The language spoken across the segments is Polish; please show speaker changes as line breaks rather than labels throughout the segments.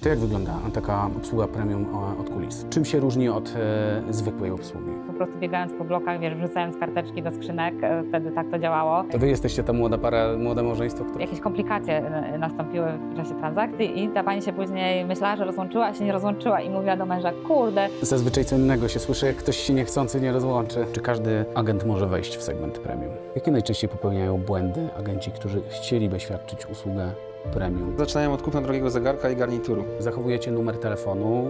To jak wygląda taka obsługa premium od kulis? Czym się różni od zwykłej obsługi?
Po prostu biegając po blokach, wiesz, wrzucając karteczki do skrzynek, wtedy tak to działało.
To wy jesteście ta młoda para, młode małżeństwo, które...
Jakieś komplikacje nastąpiły w czasie transakcji i ta pani się później myślała, że rozłączyła, a się nie rozłączyła i mówiła do męża, kurde.
Zazwyczaj co innego się słyszy, jak ktoś się niechcący nie rozłączy. Czy każdy agent może wejść w segment premium? Jakie najczęściej popełniają błędy agenci, którzy chcieliby świadczyć usługę premium?
Zaczynają od kupna drogiego zegarka i garnituru.
Zachowujecie numer telefonu,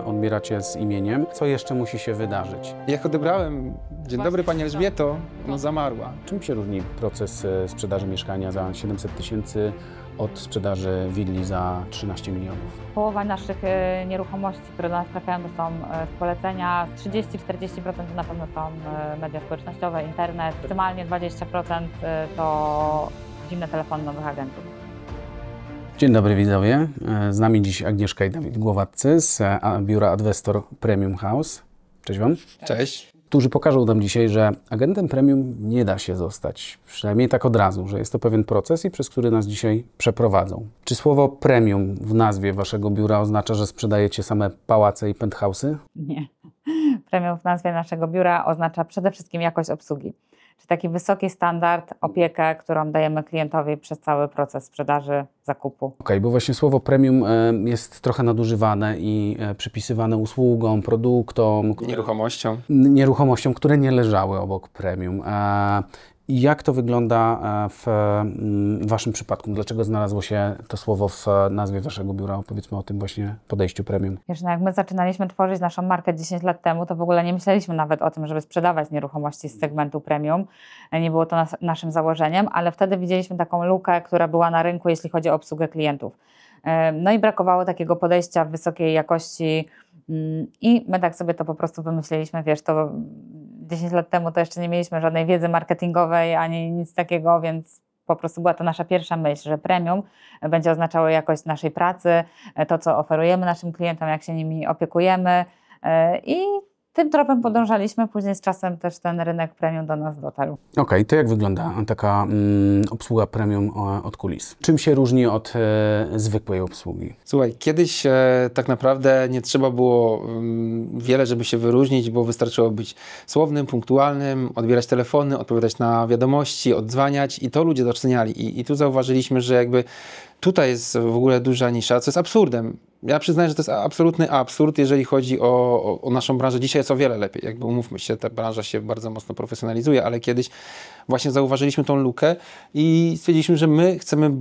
odbieracie z imieniem. Co jeszcze musi się wydarzyć?
Jak odebrałem, dzień dobry Pani Elżbieto, no zamarła.
Czym się różni proces sprzedaży mieszkania za 700 tysięcy od sprzedaży willi za 13 milionów?
Połowa naszych nieruchomości, które do nas trafiają, to są z polecenia. 30-40% to na pewno są media społecznościowe, internet. Optymalnie 20% to zimne telefony nowych agentów.
Dzień dobry widzowie, z nami dziś Agnieszka i Dawid Głowaccy z biura Adwestor Premium House. Cześć Wam.
Cześć.
Którzy pokażą nam dzisiaj, że agentem premium nie da się zostać, przynajmniej tak od razu, że jest to pewien proces i przez który nas dzisiaj przeprowadzą. Czy słowo premium w nazwie Waszego biura oznacza, że sprzedajecie same pałace i penthouse'y?
Nie. Premium w nazwie naszego biura oznacza przede wszystkim jakość obsługi. Czyli taki wysoki standard, opiekę, którą dajemy klientowi przez cały proces sprzedaży, zakupu.
Okej, bo właśnie słowo premium jest trochę nadużywane i przypisywane usługom, produktom, nieruchomościom, które nie leżały obok premium. Jak to wygląda w Waszym przypadku? Dlaczego znalazło się to słowo w nazwie Waszego biura? Opowiedzmy o tym właśnie podejściu premium.
Wiesz, no jak my zaczynaliśmy tworzyć naszą markę 10 lat temu, to w ogóle nie myśleliśmy nawet o tym, żeby sprzedawać nieruchomości z segmentu premium. Nie było to naszym założeniem, ale wtedy widzieliśmy taką lukę, która była na rynku, jeśli chodzi o obsługę klientów. No i brakowało takiego podejścia w wysokiej jakości i my tak sobie to po prostu wymyśliliśmy, wiesz, to 10 lat temu to jeszcze nie mieliśmy żadnej wiedzy marketingowej ani nic takiego, więc po prostu była to nasza pierwsza myśl, że premium będzie oznaczało jakość naszej pracy, to co oferujemy naszym klientom, jak się nimi opiekujemy i tym tropem podążaliśmy, później z czasem też ten rynek premium do nas dotarł.
Okej, to jak wygląda taka obsługa premium od kulis? Czym się różni od zwykłej obsługi?
Słuchaj, kiedyś tak naprawdę nie trzeba było wiele, żeby się wyróżnić, bo wystarczyło być słownym, punktualnym, odbierać telefony, odpowiadać na wiadomości, oddzwaniać i to ludzie doceniali. I tu zauważyliśmy, że jakby tutaj jest w ogóle duża nisza, co jest absurdem. Ja przyznaję, że to jest absolutny absurd, jeżeli chodzi o naszą branżę. Dzisiaj jest o wiele lepiej, jakby umówmy się, ta branża się bardzo mocno profesjonalizuje, ale kiedyś właśnie zauważyliśmy tą lukę i stwierdziliśmy, że my chcemy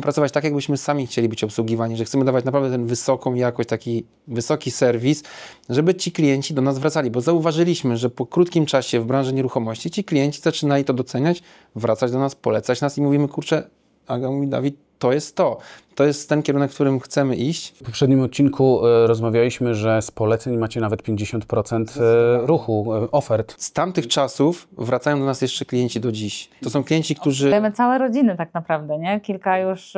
pracować tak, jakbyśmy sami chcieli być obsługiwani, że chcemy dawać naprawdę tę wysoką jakość, taki wysoki serwis, żeby ci klienci do nas wracali, bo zauważyliśmy, że po krótkim czasie w branży nieruchomości ci klienci zaczynali to doceniać, wracać do nas, polecać nas i mówimy, kurczę, Aga mówi, Dawid, to jest ten kierunek, w którym chcemy iść.
W poprzednim odcinku rozmawialiśmy, że z poleceń macie nawet 50% ruchu, ofert.
Z tamtych czasów wracają do nas jeszcze klienci do dziś. To są klienci, którzy...
Mamy całe rodziny tak naprawdę, nie? Kilka już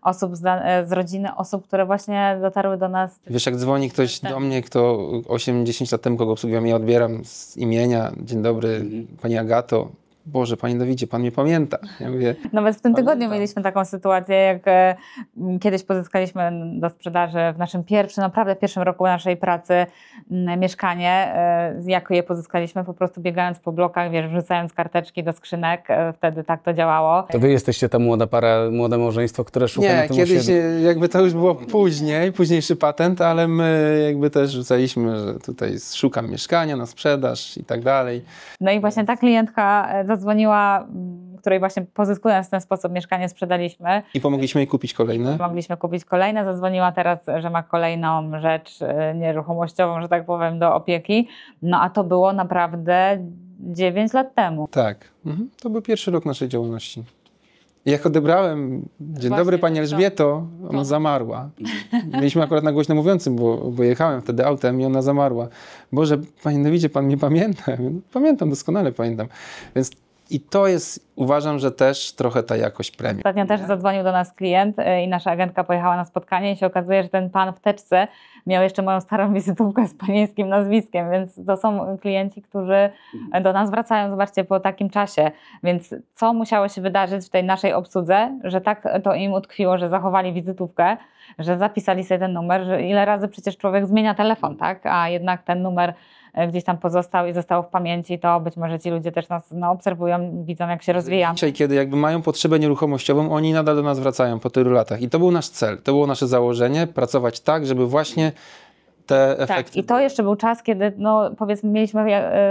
osób z rodziny, osób, które właśnie dotarły do nas.
Wiesz, jak dzwoni ktoś do mnie, kto 8-10 lat temu, kogo obsługiwam, ja odbieram z imienia. Dzień dobry, Pani Agato. Boże, Panie Dawidzie, Pan mnie pamięta. Ja mówię,
nawet w tym tygodniu mieliśmy taką sytuację, jak kiedyś pozyskaliśmy do sprzedaży w naszym naprawdę pierwszym roku naszej pracy mieszkanie. Jak je pozyskaliśmy? Po prostu biegając po blokach, wiesz, wrzucając karteczki do skrzynek. Wtedy tak to działało.
To Wy jesteście ta młoda para, młode małżeństwo, które szuka na tym
kiedyś
osiedlu.
jakby to już było późniejszy patent, ale my jakby też rzucaliśmy, że tutaj szukam mieszkania na sprzedaż i tak dalej.
No i właśnie ta klientka zadzwoniła, której właśnie pozyskując w ten sposób mieszkanie sprzedaliśmy.
I pomogliśmy jej kupić kolejne.
Mogliśmy kupić kolejne, zadzwoniła teraz, że ma kolejną rzecz nieruchomościową, że tak powiem, do opieki. No a to było naprawdę 9 lat temu.
Tak, to był pierwszy rok naszej działalności. I jak odebrałem, dzień dobry Pani Elżbieto, ona zamarła. Mieliśmy akurat na głośno mówiącym, bo jechałem wtedy autem i ona zamarła. Boże, Panie Dawidzie, Pan mnie pamięta? Ja mówię, no, pamiętam, doskonale pamiętam. Więc i to jest uważam, że też trochę ta jakość premium.
Ostatnio też zadzwonił do nas klient i nasza agentka pojechała na spotkanie i się okazuje, że ten pan w teczce miał jeszcze moją starą wizytówkę z panieńskim nazwiskiem, więc to są klienci, którzy do nas wracają, zobaczcie, po takim czasie. Więc co musiało się wydarzyć w tej naszej obsłudze, że tak to im utkwiło, że zachowali wizytówkę, że zapisali sobie ten numer, że ile razy przecież człowiek zmienia telefon, tak? A jednak ten numer gdzieś tam pozostał i został w pamięci, to być może ci ludzie też nas obserwują, widzą jak się rozwijamy.
Dzisiaj, kiedy jakby mają potrzebę nieruchomościową, oni nadal do nas wracają po tylu latach. I to był nasz cel, to było nasze założenie, pracować tak, żeby właśnie te efekty...
Tak, i to jeszcze był czas, kiedy powiedzmy mieliśmy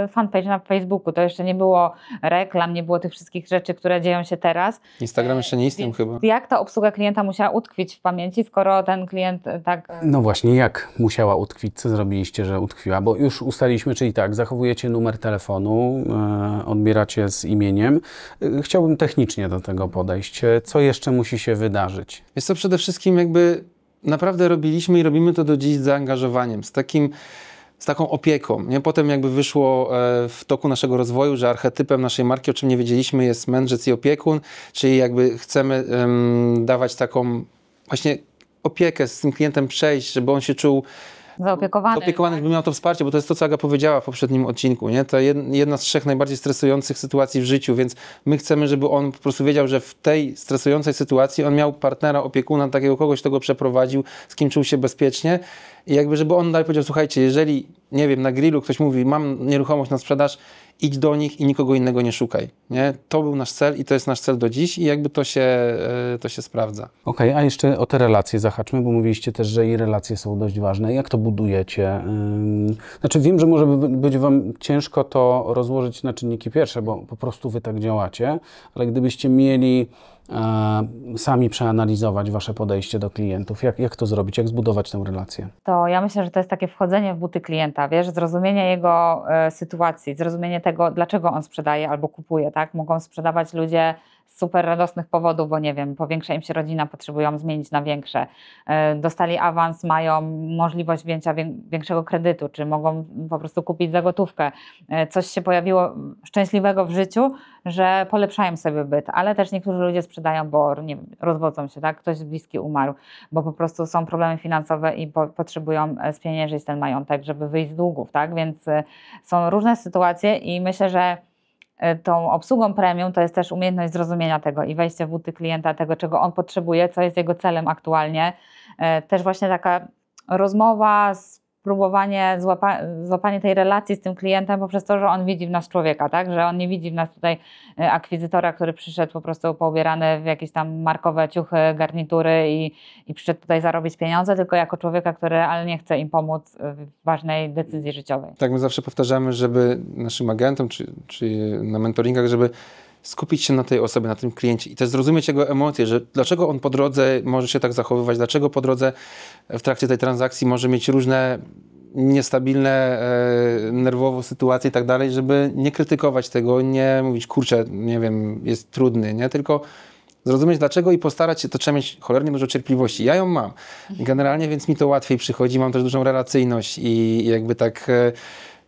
fanpage na Facebooku, to jeszcze nie było reklam, nie było tych wszystkich rzeczy, które dzieją się teraz.
Instagram jeszcze nie istniał chyba.
Jak ta obsługa klienta musiała utkwić w pamięci, skoro ten klient tak...
No właśnie, jak musiała utkwić? Co zrobiliście, że utkwiła? Bo już ustaliliśmy, czyli tak, zachowujecie numer telefonu, odbieracie z imieniem. Chciałbym technicznie do tego podejść. Co jeszcze musi się wydarzyć?
Jest to przede wszystkim jakby naprawdę robiliśmy i robimy to do dziś z zaangażowaniem, z taką opieką. Nie? Potem jakby wyszło w toku naszego rozwoju, że archetypem naszej marki, o czym nie wiedzieliśmy, jest mędrzec i opiekun, czyli jakby chcemy dawać taką właśnie opiekę z tym klientem przejść, żeby on się czuł
zaopiekowany,
żeby miał to wsparcie, bo to jest to, co Aga powiedziała w poprzednim odcinku, nie? To jedna z 3 najbardziej stresujących sytuacji w życiu, więc my chcemy, żeby on po prostu wiedział, że w tej stresującej sytuacji on miał partnera, opiekuna, takiego kogoś, kto go przeprowadził, z kim czuł się bezpiecznie i jakby, żeby on dalej powiedział, słuchajcie, jeżeli, nie wiem, na grillu ktoś mówi, mam nieruchomość na sprzedaż, idź do nich i nikogo innego nie szukaj, nie? To był nasz cel i to jest nasz cel do dziś i jakby to się sprawdza.
Okej, a jeszcze o te relacje zahaczmy, bo mówiliście też, że i relacje są dość ważne. Jak to budujecie? Znaczy wiem, że może być wam ciężko to rozłożyć na czynniki pierwsze, bo po prostu wy tak działacie, ale gdybyście mieli sami przeanalizować wasze podejście do klientów, jak to zrobić, jak zbudować tę relację?
To ja myślę, że to jest takie wchodzenie w buty klienta, wiesz, zrozumienie jego sytuacji, zrozumienie tego, dlaczego on sprzedaje albo kupuje, tak? Mogą sprzedawać ludzie z super radosnych powodów, bo nie wiem, powiększa im się rodzina, potrzebują zmienić na większe. Dostali awans, mają możliwość wzięcia większego kredytu, czy mogą po prostu kupić za gotówkę. Coś się pojawiło szczęśliwego w życiu, że polepszają sobie byt, ale też niektórzy ludzie sprzedają, bo nie wiem, rozwodzą się, tak? Ktoś bliski umarł, bo po prostu są problemy finansowe i potrzebują spieniężyć ten majątek, żeby wyjść z długów, tak? Więc są różne sytuacje i myślę, że tą obsługą premium to jest też umiejętność zrozumienia tego i wejście w buty klienta, tego, czego on potrzebuje, co jest jego celem aktualnie. Też właśnie taka rozmowa, spróbowanie złapanie tej relacji z tym klientem poprzez to, że on widzi w nas człowieka, tak? Że on nie widzi w nas tutaj akwizytora, który przyszedł po prostu poubierany w jakieś tam markowe ciuchy, garnitury i przyszedł tutaj zarobić pieniądze, tylko jako człowieka, który realnie chce im pomóc w ważnej decyzji życiowej.
Tak, my zawsze powtarzamy, żeby naszym agentom, czy na mentoringach, żeby skupić się na tej osobie, na tym kliencie i też zrozumieć jego emocje, że dlaczego on po drodze może się tak zachowywać, dlaczego po drodze w trakcie tej transakcji może mieć różne niestabilne nerwowo sytuacje i tak dalej, żeby nie krytykować tego, nie mówić, kurczę, nie wiem, jest trudny, nie? Tylko zrozumieć dlaczego i postarać się, to trzeba mieć cholernie dużo cierpliwości. Ja ją mam generalnie, więc mi to łatwiej przychodzi, mam też dużą relacyjność i jakby tak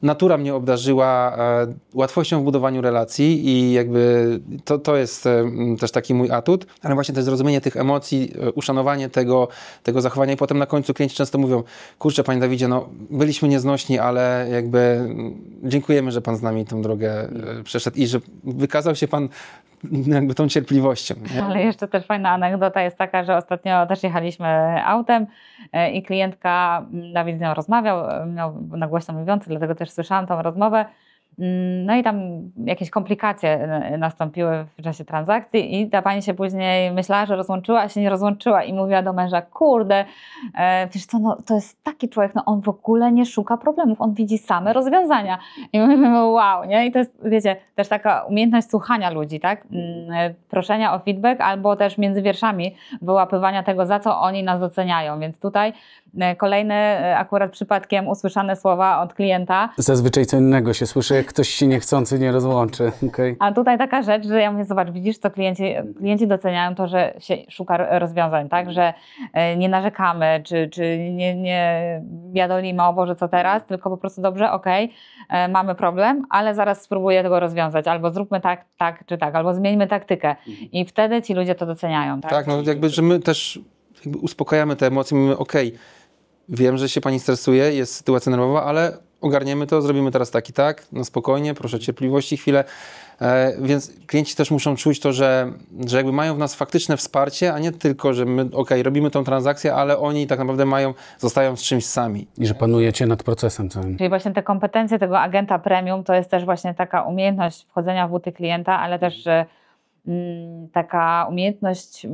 natura mnie obdarzyła łatwością w budowaniu relacji i jakby to jest też taki mój atut, ale właśnie też zrozumienie tych emocji, uszanowanie tego zachowania i potem na końcu klienci często mówią, kurczę panie Dawidzie, no byliśmy nieznośni, ale jakby dziękujemy, że pan z nami tą drogę przeszedł i że wykazał się pan jakby tą cierpliwością. Nie?
Ale jeszcze też fajna anegdota jest taka, że ostatnio też jechaliśmy autem i klientka, Dawid z nią rozmawiał, miał na głośno mówiący, dlatego też słyszałam tą rozmowę. No i tam jakieś komplikacje nastąpiły w czasie transakcji i ta pani się później myślała, że rozłączyła, a się nie rozłączyła i mówiła do męża, kurde, wiesz co, no, to jest taki człowiek, no on w ogóle nie szuka problemów, on widzi same rozwiązania. I mówimy, wow, nie? I to jest, wiecie, też taka umiejętność słuchania ludzi, tak? Proszenia o feedback albo też między wierszami wyłapywania tego, za co oni nas doceniają. Więc tutaj kolejne akurat przypadkiem usłyszane słowa od klienta.
Zazwyczaj co innego się słyszy, że ktoś się niechcący nie rozłączy. Okay.
A tutaj taka rzecz, że ja mówię, zobacz, widzisz, to klienci doceniają to, że się szuka rozwiązań, tak, że nie narzekamy, czy nie biadolimy, o Boże, co teraz, tylko po prostu dobrze, okej, mamy problem, ale zaraz spróbuję tego rozwiązać, albo zróbmy tak, czy tak, albo zmieńmy taktykę i wtedy ci ludzie to doceniają. Tak,
tak, no jakby, że my też jakby uspokajamy te emocje, mówimy, okej, wiem, że się pani stresuje, jest sytuacja nerwowa, ale ogarniemy to, zrobimy teraz tak i tak, no spokojnie, proszę cierpliwości chwilę. Więc klienci też muszą czuć to, że jakby mają w nas faktyczne wsparcie, a nie tylko, że my robimy tą transakcję, ale oni tak naprawdę zostają z czymś sami.
I że panujecie nad procesem całym.
Czyli właśnie te kompetencje tego agenta premium to jest też właśnie taka umiejętność wchodzenia w buty klienta, ale też taka umiejętność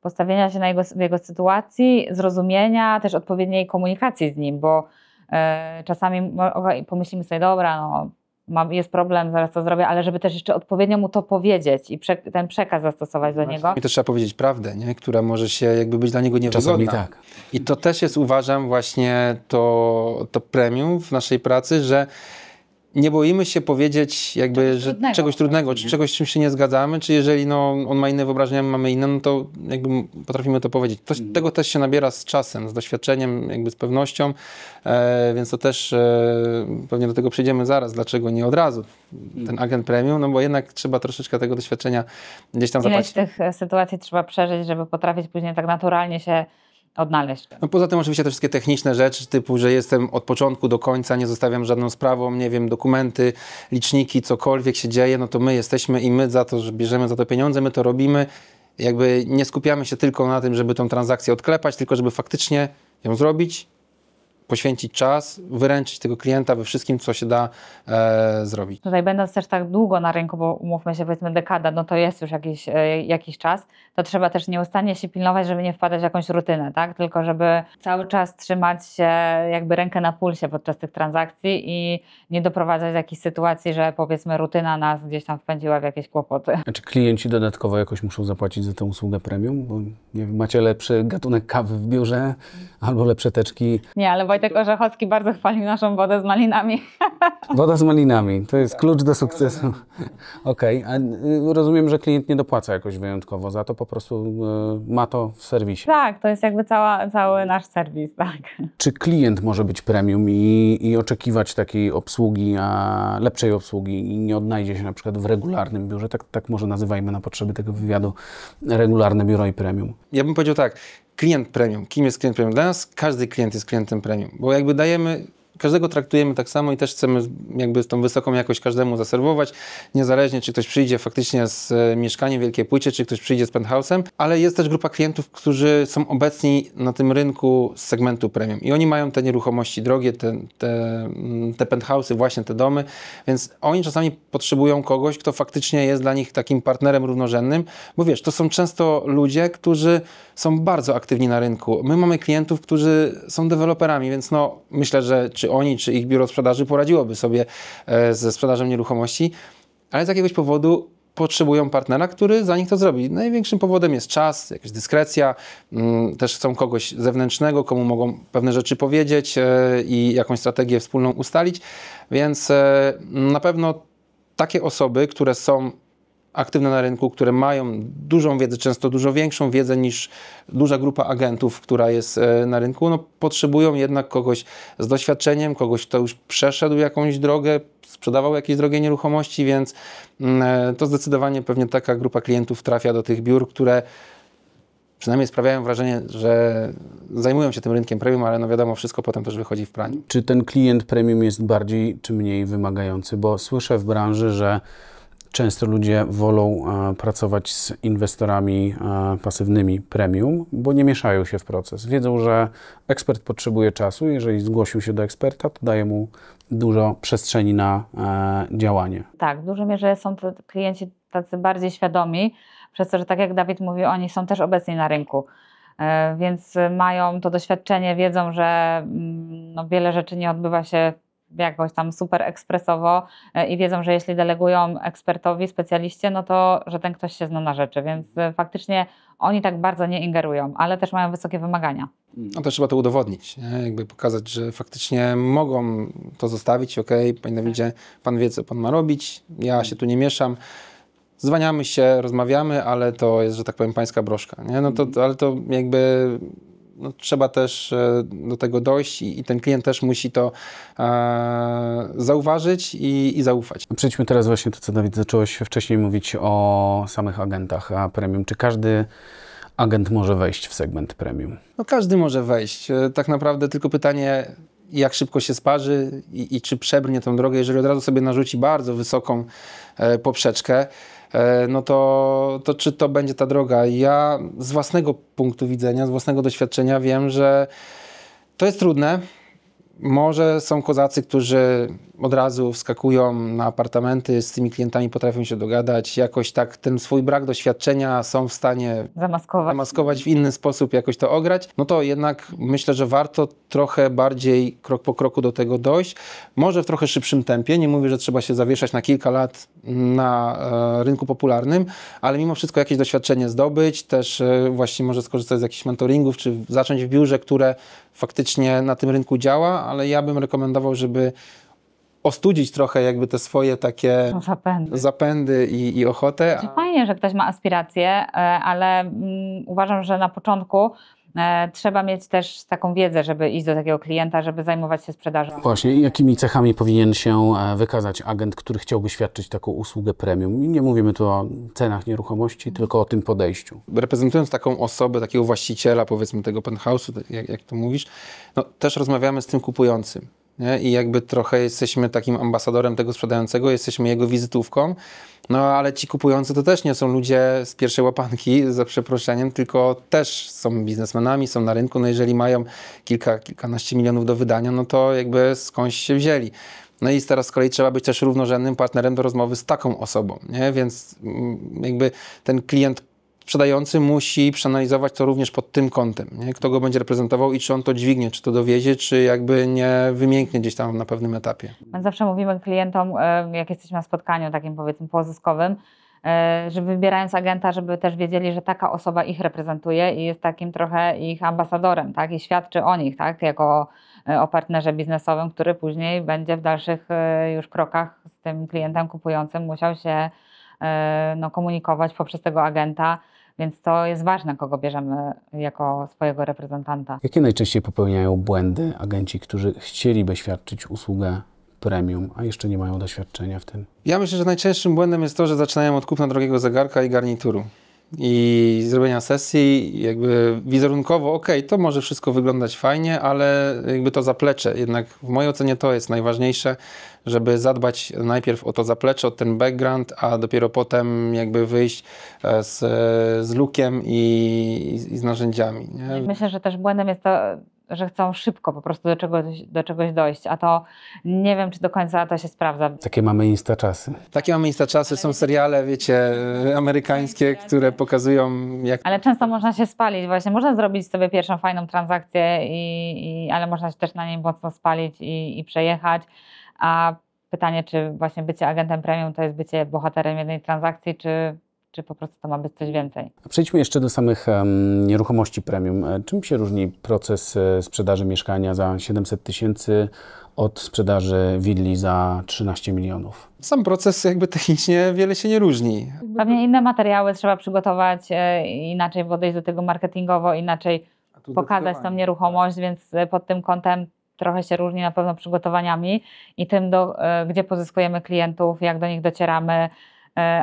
postawienia się w jego sytuacji, zrozumienia, też odpowiedniej komunikacji z nim, bo czasami pomyślimy sobie, dobra, no jest problem, zaraz to zrobię, ale żeby też jeszcze odpowiednio mu to powiedzieć i ten przekaz zastosować do niego.
I też trzeba powiedzieć prawdę, nie? Która może się jakby być dla niego niewygodna.
Czasami tak.
I to też jest, uważam, właśnie to premium w naszej pracy, że nie boimy się powiedzieć jakby, że czegoś trudnego, czy czegoś, z czym się nie zgadzamy, czy jeżeli on ma inne wyobrażenia, my mamy inne, no to jakby potrafimy to powiedzieć. Tego też się nabiera z czasem, z doświadczeniem, jakby z pewnością, więc to też pewnie do tego przejdziemy zaraz, dlaczego nie od razu ten agent premium, no bo jednak trzeba troszeczkę tego doświadczenia gdzieś tam zapaść.
Ileś tych sytuacji trzeba przeżyć, żeby potrafić później tak naturalnie się odnaleźć.
No poza tym oczywiście te wszystkie techniczne rzeczy, typu, że jestem od początku do końca, nie zostawiam żadną sprawą, nie wiem, dokumenty, liczniki, cokolwiek się dzieje, no to my jesteśmy i my za to, że bierzemy za to pieniądze, my to robimy. Jakby nie skupiamy się tylko na tym, żeby tą transakcję odklepać, tylko żeby faktycznie ją zrobić, poświęcić czas, wyręczyć tego klienta we wszystkim, co się da zrobić.
Tutaj będąc też tak długo na rynku, bo umówmy się, powiedzmy dekada, no to jest już jakiś czas, to trzeba też nieustannie się pilnować, żeby nie wpadać w jakąś rutynę, tak? Tylko żeby cały czas trzymać się jakby rękę na pulsie podczas tych transakcji i nie doprowadzać do jakichś sytuacji, że powiedzmy rutyna nas gdzieś tam wpędziła w jakieś kłopoty.
A czy klienci dodatkowo jakoś muszą zapłacić za tę usługę premium? Bo nie wiem, macie lepszy gatunek kawy w biurze albo lepsze teczki?
Nie, ale Wojtek Orzechowski bardzo chwalił naszą wodę z malinami.
Woda z malinami, to jest klucz do sukcesu. Okej, a rozumiem, że klient nie dopłaca jakoś wyjątkowo za to, po prostu ma to w serwisie.
Tak, to jest jakby cały nasz serwis, tak.
Czy klient może być premium i oczekiwać takiej obsługi, lepszej obsługi i nie odnajdzie się na przykład w regularnym biurze? Tak może nazywajmy na potrzeby tego wywiadu regularne biuro i premium.
Ja bym powiedział tak, klient premium. Kim jest klient premium? Dla nas każdy klient jest klientem premium, bo jakby każdego traktujemy tak samo i też chcemy jakby tą wysoką jakość każdemu zaserwować, niezależnie czy ktoś przyjdzie faktycznie z mieszkaniem w Wielkiej Płycie, czy ktoś przyjdzie z penthouse'em, ale jest też grupa klientów, którzy są obecni na tym rynku z segmentu premium i oni mają te nieruchomości drogie, te penthouse'y, właśnie te domy, więc oni czasami potrzebują kogoś, kto faktycznie jest dla nich takim partnerem równorzędnym, bo wiesz, to są często ludzie, którzy są bardzo aktywni na rynku. My mamy klientów, którzy są deweloperami, więc no myślę, że czy oni, czy ich biuro sprzedaży poradziłoby sobie ze sprzedażą nieruchomości, ale z jakiegoś powodu potrzebują partnera, który za nich to zrobi. Największym powodem jest czas, jakaś dyskrecja, też chcą kogoś zewnętrznego, komu mogą pewne rzeczy powiedzieć i jakąś strategię wspólną ustalić, więc na pewno takie osoby, które są aktywne na rynku, które mają dużą wiedzę, często dużo większą wiedzę niż duża grupa agentów, która jest na rynku, no, potrzebują jednak kogoś z doświadczeniem, kogoś, kto już przeszedł jakąś drogę, sprzedawał jakieś drogie nieruchomości, więc to zdecydowanie pewnie taka grupa klientów trafia do tych biur, które przynajmniej sprawiają wrażenie, że zajmują się tym rynkiem premium, ale no wiadomo, wszystko potem też wychodzi w praniu.
Czy ten klient premium jest bardziej czy mniej wymagający? Bo słyszę w branży, że często ludzie wolą pracować z inwestorami pasywnymi premium, bo nie mieszają się w proces. Wiedzą, że ekspert potrzebuje czasu. Jeżeli zgłosił się do eksperta, to daje mu dużo przestrzeni na działanie.
Tak, w dużej mierze są to klienci tacy bardziej świadomi, przez to, że tak jak Dawid mówi, oni są też obecni na rynku. Więc mają to doświadczenie, wiedzą, że no, wiele rzeczy nie odbywa się jakoś tam super ekspresowo i wiedzą, że jeśli delegują ekspertowi, specjaliście, no to, że ten ktoś się zna na rzeczy, więc faktycznie oni tak bardzo nie ingerują, ale też mają wysokie wymagania.
No to trzeba to udowodnić, nie? Jakby pokazać, że faktycznie mogą to zostawić, okej, panie Dawidzie, pan wie, co pan ma robić, ja się tu nie mieszam. Zwaniamy się, rozmawiamy, ale to jest, że tak powiem, pańska broszka, nie? No to, ale to jakby no, trzeba też do tego dojść i ten klient też musi to zauważyć i zaufać.
Przejdźmy teraz właśnie to, co Dawid zacząłeś wcześniej mówić o samych agentach premium. Czy każdy agent może wejść w segment premium?
No każdy może wejść. Tak naprawdę tylko pytanie, jak szybko się sparzy i czy przebrnie tą drogę. Jeżeli od razu sobie narzuci bardzo wysoką poprzeczkę, no to czy to będzie ta droga? Ja z własnego punktu widzenia, z własnego doświadczenia wiem, że to jest trudne. Może są kozacy, którzy od razu wskakują na apartamenty, z tymi klientami potrafią się dogadać, jakoś tak ten swój brak doświadczenia są w stanie zamaskować w inny sposób, jakoś to ograć, no to jednak myślę, że warto trochę bardziej krok po kroku do tego dojść. Może w trochę szybszym tempie, nie mówię, że trzeba się zawieszać na kilka lat na rynku popularnym, ale mimo wszystko jakieś doświadczenie zdobyć, też właśnie może skorzystać z jakichś mentoringów, czy zacząć w biurze, które faktycznie na tym rynku działa, ale ja bym rekomendował, żeby ostudzić trochę jakby te swoje takie zapędy i ochotę.
Fajnie, że ktoś ma aspiracje, ale uważam, że na początku trzeba mieć też taką wiedzę, żeby iść do takiego klienta, żeby zajmować się sprzedażą.
Właśnie, jakimi cechami powinien się wykazać agent, który chciałby świadczyć taką usługę premium? Nie mówimy tu o cenach nieruchomości, tylko o tym podejściu.
Reprezentując taką osobę, takiego właściciela, powiedzmy tego penthouse'u, jak to mówisz, no, też rozmawiamy z tym kupującym. Nie? I jakby trochę jesteśmy takim ambasadorem tego sprzedającego, jesteśmy jego wizytówką, no ale ci kupujący to też nie są ludzie z pierwszej łapanki, za przeproszeniem, tylko też są biznesmenami, są na rynku, no jeżeli mają kilkanaście milionów do wydania, no to jakby skądś się wzięli. No i teraz z kolei trzeba być też równorzędnym partnerem do rozmowy z taką osobą, nie? Więc jakby ten klient sprzedający musi przeanalizować to również pod tym kątem, nie? Kto go będzie reprezentował i czy on to dźwignie, czy to dowiezie, czy jakby nie wymięknie gdzieś tam na pewnym etapie.
My zawsze mówimy klientom, jak jesteśmy na spotkaniu takim powiedzmy pozyskowym, że wybierając agenta, żeby też wiedzieli, że taka osoba ich reprezentuje i jest takim trochę ich ambasadorem, tak? I świadczy o nich, tak? Jako o partnerze biznesowym, który później będzie w dalszych już krokach z tym klientem kupującym musiał się komunikować poprzez tego agenta. Więc to jest ważne, kogo bierzemy jako swojego reprezentanta.
Jakie najczęściej popełniają błędy agenci, którzy chcieliby świadczyć usługę premium, a jeszcze nie mają doświadczenia w tym?
Ja myślę, że najczęstszym błędem jest to, że zaczynają od kupna drogiego zegarka i garnituru. I zrobienia sesji, jakby wizerunkowo, to może wszystko wyglądać fajnie, ale jakby to zaplecze, jednak w mojej ocenie to jest najważniejsze, żeby zadbać najpierw o to zaplecze, o ten background, a dopiero potem jakby wyjść z lookiem i z narzędziami. Nie?
Myślę, że też błędem jest to, że chcą szybko po prostu do czegoś dojść, a to nie wiem, czy do końca to się sprawdza.
Takie mamy instaczasy.
Takie mamy instaczasy, są seriale, wiecie, amerykańskie, które pokazują jak...
Ale często można się spalić właśnie, można zrobić sobie pierwszą fajną transakcję, ale można się też na niej mocno spalić i przejechać, a pytanie, czy właśnie bycie agentem premium to jest bycie bohaterem jednej transakcji, czy po prostu to ma być coś więcej.
Przejdźmy jeszcze do samych nieruchomości premium. Czym się różni proces sprzedaży mieszkania za 700 000 od sprzedaży willi za 13 milionów?
Sam proces jakby technicznie wiele się nie różni.
Pewnie inne materiały trzeba przygotować, inaczej podejść do tego marketingowo, inaczej pokazać tą nieruchomość, więc pod tym kątem trochę się różni na pewno przygotowaniami i tym, gdzie pozyskujemy klientów, jak do nich docieramy,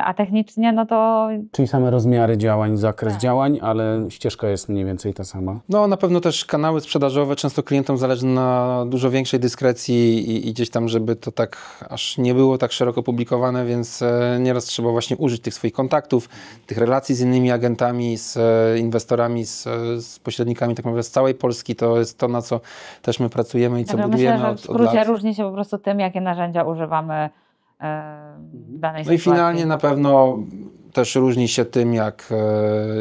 a technicznie no to...
Czyli same rozmiary działań, zakres działań, ale ścieżka jest mniej więcej ta sama?
No na pewno też kanały sprzedażowe, często klientom zależy na dużo większej dyskrecji i gdzieś tam, żeby to tak aż nie było tak szeroko publikowane, więc nieraz trzeba właśnie użyć tych swoich kontaktów, tych relacji z innymi agentami, z inwestorami, z pośrednikami tak naprawdę z całej Polski. To jest to, na co też my pracujemy i co budujemy
myślę, że w skrócie różni się po prostu tym, jakie narzędzia używamy w danej sytuacji.
No i finalnie na pewno też różni się tym,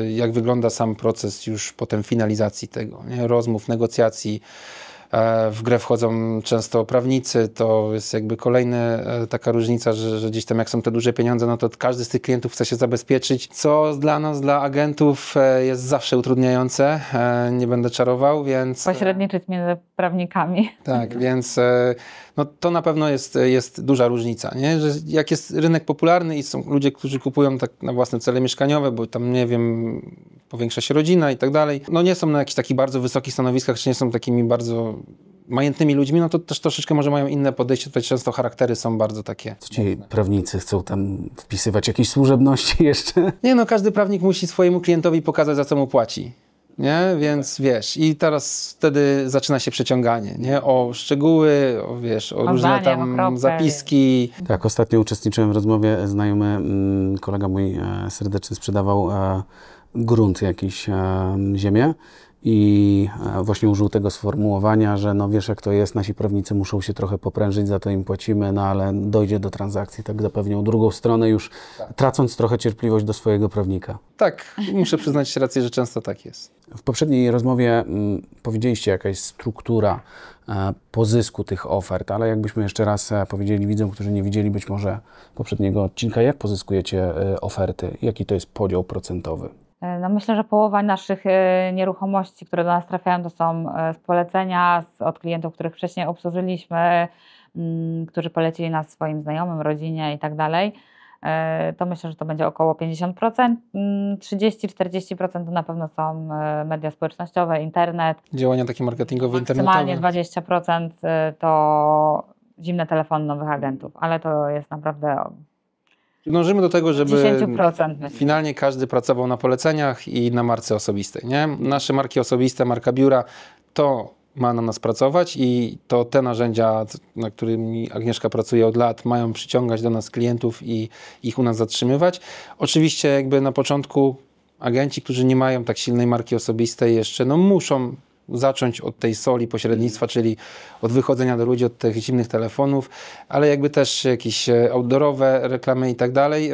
jak wygląda sam proces już potem finalizacji tego, nie? Rozmów, negocjacji, W grę wchodzą często prawnicy, to jest jakby kolejna taka różnica, że gdzieś tam jak są te duże pieniądze, no to każdy z tych klientów chce się zabezpieczyć, co dla nas, dla agentów jest zawsze utrudniające, nie będę czarował, więc...
Pośredniczyć między prawnikami.
Tak, więc no, to na pewno jest duża różnica, nie? Że jak jest rynek popularny i są ludzie, którzy kupują tak na własne cele mieszkaniowe, bo tam, nie wiem, powiększa się rodzina i tak dalej, no nie są na jakichś takich bardzo wysokich stanowiskach, czy nie są takimi bardzo majętnymi ludźmi, no to też troszeczkę może mają inne podejście, tutaj często charaktery są bardzo takie...
Co ci prawnicy chcą tam wpisywać jakieś służebności jeszcze?
Nie no, każdy prawnik musi swojemu klientowi pokazać, za co mu płaci. Nie? Więc wiesz, i teraz wtedy zaczyna się przeciąganie, nie? O szczegóły, o różne tam zapiski.
Tak, ostatnio uczestniczyłem w rozmowie, znajomy kolega mój serdeczny sprzedawał grunt jakiś, ziemię i właśnie użył tego sformułowania, że no wiesz jak to jest, nasi prawnicy muszą się trochę poprężyć, za to im płacimy, no ale dojdzie do transakcji, tak zapewniał drugą stronę już, tracąc trochę cierpliwość do swojego prawnika.
Tak, muszę przyznać rację, że często tak jest.
W poprzedniej rozmowie powiedzieliście, jaka jest struktura pozysku tych ofert, ale jakbyśmy jeszcze raz powiedzieli widzom, którzy nie widzieli być może poprzedniego odcinka, jak pozyskujecie oferty, jaki to jest podział procentowy?
No myślę, że połowa naszych nieruchomości, które do nas trafiają, to są z polecenia od klientów, których wcześniej obsłużyliśmy, którzy polecili nas swoim znajomym, rodzinie i tak dalej. To myślę, że to będzie około 50%. 30-40% to na pewno są media społecznościowe, internet.
Działania takie marketingowe,
Maksymalnie
internetowe.
20% to zimne telefony nowych agentów, ale to jest naprawdę...
Dążymy do tego, żeby
10%.
finalnie każdy pracował na poleceniach i na marce osobistej. Nie? Nasze marki osobiste, marka biura, to ma na nas pracować i to te narzędzia, na którymi Agnieszka pracuje od lat, mają przyciągać do nas klientów i ich u nas zatrzymywać. Oczywiście jakby na początku agenci, którzy nie mają tak silnej marki osobistej jeszcze, no muszą zacząć od tej soli pośrednictwa, czyli od wychodzenia do ludzi, od tych zimnych telefonów, ale jakby też jakieś outdoorowe reklamy i tak dalej,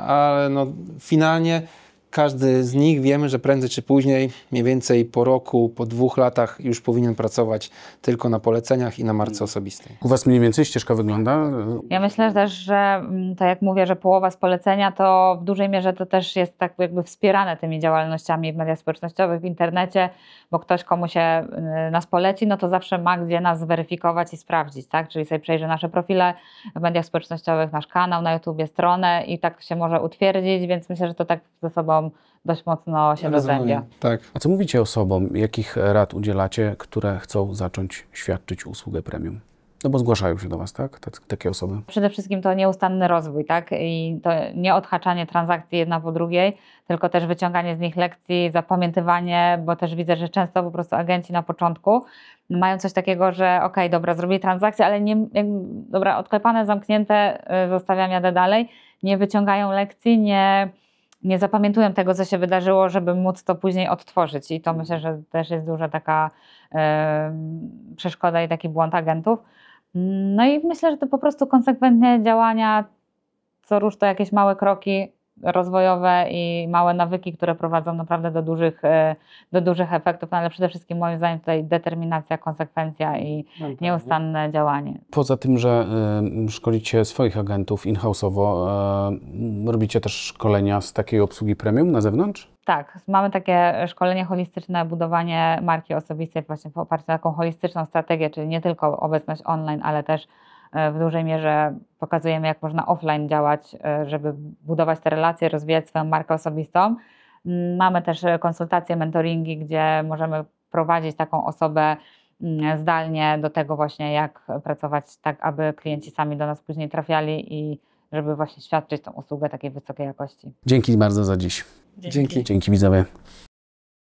ale no finalnie każdy z nich wiemy, że prędzej czy później, mniej więcej po roku, po 2 latach już powinien pracować tylko na poleceniach i na marce osobistej.
U Was mniej więcej ścieżka wygląda?
Ja myślę też, że tak jak mówię, że połowa z polecenia, to w dużej mierze to też jest tak jakby wspierane tymi działalnościami w mediach społecznościowych, w internecie, bo ktoś komu się nas poleci, no to zawsze ma gdzie nas zweryfikować i sprawdzić, tak? Czyli sobie przejrzy nasze profile w mediach społecznościowych, nasz kanał na YouTubie, stronę i tak się może utwierdzić, więc myślę, że to tak ze sobą dość mocno się rozwiązia.
Tak.
A co mówicie osobom, jakich rad udzielacie, które chcą zacząć świadczyć usługę premium? No bo zgłaszają się do Was, tak? Takie osoby.
Przede wszystkim to nieustanny rozwój, tak? I to nie odhaczanie transakcji jedna po drugiej, tylko też wyciąganie z nich lekcji, zapamiętywanie, bo też widzę, że często po prostu agenci na początku mają coś takiego, że okej, dobra, zrobili transakcję, ale nie, dobra, odklepane, zamknięte, zostawiam, jadę dalej, nie wyciągają lekcji, nie zapamiętują tego, co się wydarzyło, żeby móc to później odtworzyć. I to myślę, że też jest duża taka przeszkoda i taki błąd agentów. No i myślę, że to po prostu konsekwentnie działania, co rusz to jakieś małe kroki rozwojowe i małe nawyki, które prowadzą naprawdę do dużych efektów, no ale przede wszystkim moim zdaniem tutaj determinacja, konsekwencja i nieustanne działanie.
Poza tym, że szkolicie swoich agentów in-house'owo, robicie też szkolenia z takiej obsługi premium na zewnątrz?
Tak, mamy takie szkolenie holistyczne, budowanie marki osobistej właśnie w oparciu o taką holistyczną strategię, czyli nie tylko obecność online, ale też w dużej mierze pokazujemy, jak można offline działać, żeby budować te relacje, rozwijać swoją markę osobistą. Mamy też konsultacje, mentoringi, gdzie możemy prowadzić taką osobę zdalnie do tego właśnie, jak pracować tak, aby klienci sami do nas później trafiali i żeby właśnie świadczyć tą usługę takiej wysokiej jakości.
Dzięki bardzo za dziś.
Dzięki.
Dzięki widzowie.